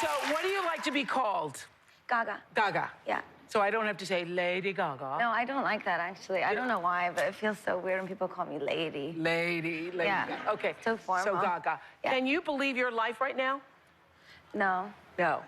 So what do you like to be called? Gaga. Gaga. Yeah. So I don't have to say Lady Gaga. No, I don't like that, actually. I don't know why, but it feels so weird when people call me Lady. Lady Yeah. Gaga. Okay. So formal. So Gaga. Yeah. Can you believe your life right now? No. No.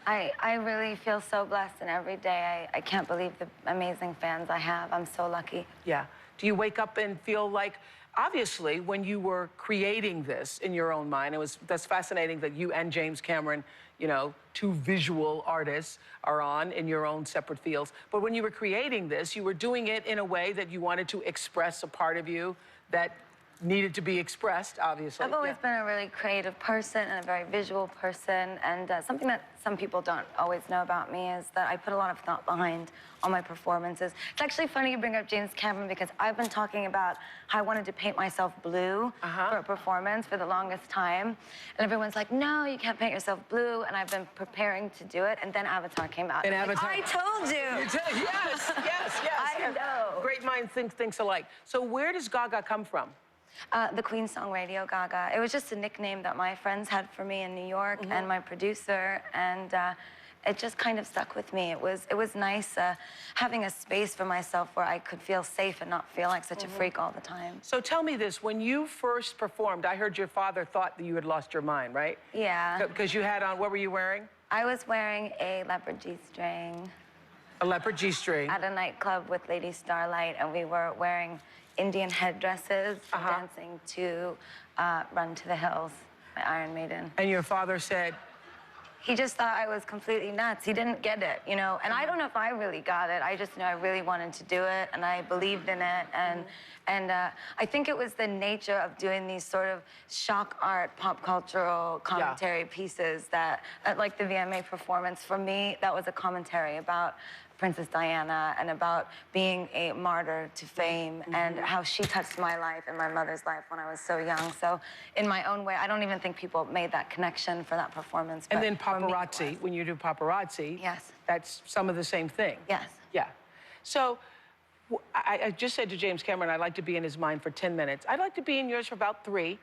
I really feel so blessed, and every day I can't believe the amazing fans I have. I'm so lucky. Yeah. Do you wake up and feel like, obviously, when you were creating this in your own mind, that's fascinating that you and James Cameron, you know, two visual artists are on in your own separate fields. But when you were creating this, you were doing it in a way that you wanted to express a part of you that needed to be expressed, obviously. I've always been a really creative person and a very visual person, and something that some people don't always know about me is that I put a lot of thought behind all my performances. It's actually funny you bring up James Cameron, because I've been talking about how I wanted to paint myself blue for a performance for the longest time, and everyone's like, no, you can't paint yourself blue, and I've been preparing to do it, and then Avatar came out. And Avatar. Like, I told you! Yes, yes, yes. I know. Great minds think alike. So where does Gaga come from? The Queen song Radio Gaga. It was just a nickname that my friends had for me in New York and my producer, and it just kind of stuck with me. It was nice having a space for myself where I could feel safe and not feel like such a freak all the time. So tell me this, when you first performed, I heard your father thought that you had lost your mind, right? Yeah. Because you had on, what were you wearing? I was wearing a leopard G-string. A leopard G-string. At a nightclub with Lady Starlight, and we were wearing Indian headdresses, dancing to Run to the Hills by Iron Maiden. And your father said? He just thought I was completely nuts. He didn't get it, you know? And I don't know if I really got it. I just know I really wanted to do it, and I believed in it. And I think it was the nature of doing these sort of shock art, pop cultural commentary pieces that, like the VMA performance, for me, that was a commentary about Princess Diana and about being a martyr to fame and how she touched my life and my mother's life when I was so young. So in my own way, I don't even think people made that connection for that performance. And then paparazzi, when you do paparazzi, that's some of the same thing. Yes. Yeah. So I just said to James Cameron, I'd like to be in his mind for 10 minutes. I'd like to be in yours for about 3.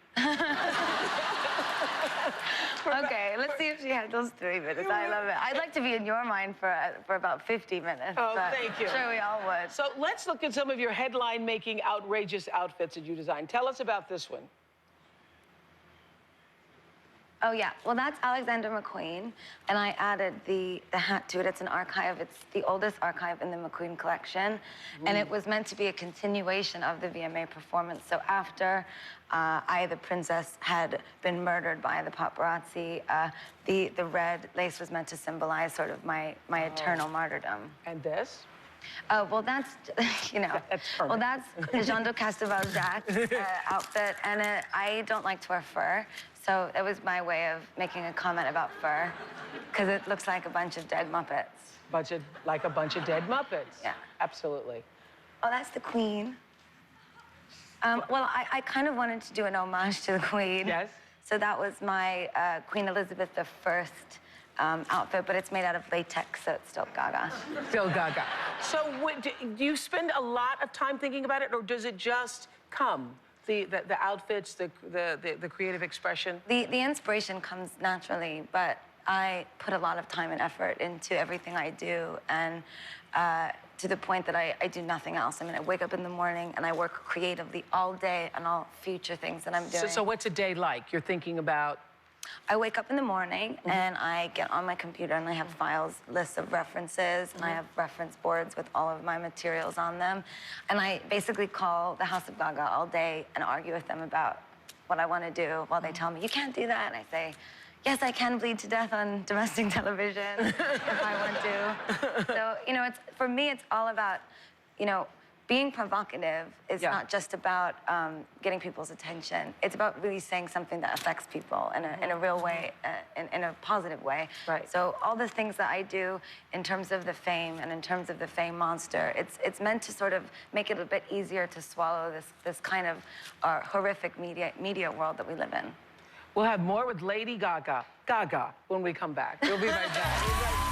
Okay, let's see if she handles 3 minutes. I love it. I'd like to be in your mind for about 50 minutes. Oh, thank you. I'm sure we all would. So let's look at some of your headline-making, outrageous outfits that you designed. Tell us about this one. Oh, yeah. Well, that's Alexander McQueen, and I added the hat to it. It's an archive. It's the oldest archive in the McQueen collection, and it was meant to be a continuation of the VMA performance. So after I, the princess, had been murdered by the paparazzi, the red lace was meant to symbolize sort of my eternal martyrdom. And this? Well, that's, you know, well, that's Jean de Castelbalzac's outfit, and I don't like to wear fur, so it was my way of making a comment about fur, because it looks like a bunch of dead Muppets. Like a bunch of dead Muppets. Yeah. Absolutely. Oh, that's the Queen. Well, I kind of wanted to do an homage to the Queen. Yes. So that was my Queen Elizabeth I outfit, but it's made out of latex, so it's still Gaga. Still Gaga. So do you spend a lot of time thinking about it, or does it just come? The outfits, the creative expression? The inspiration comes naturally, but I put a lot of time and effort into everything I do, and to the point that I do nothing else. I mean, I wake up in the morning and I work creatively all day on all future things that I'm doing. So what's a day like? You're thinking about? I wake up in the morning and I get on my computer and I have files, lists of references, and I have reference boards with all of my materials on them. And I basically call the House of Gaga all day and argue with them about what I want to do while they tell me, you can't do that. And I say, yes, I can bleed to death on domestic television if I want to. So, you know, for me, it's all about, you know, being provocative is not just about getting people's attention. It's about really saying something that affects people in a real way, in a positive way. Right. So all the things that I do in terms of the fame and in terms of the fame monster, it's meant to sort of make it a bit easier to swallow this kind of horrific media world that we live in. We'll have more with Lady Gaga when we come back. We'll be right back.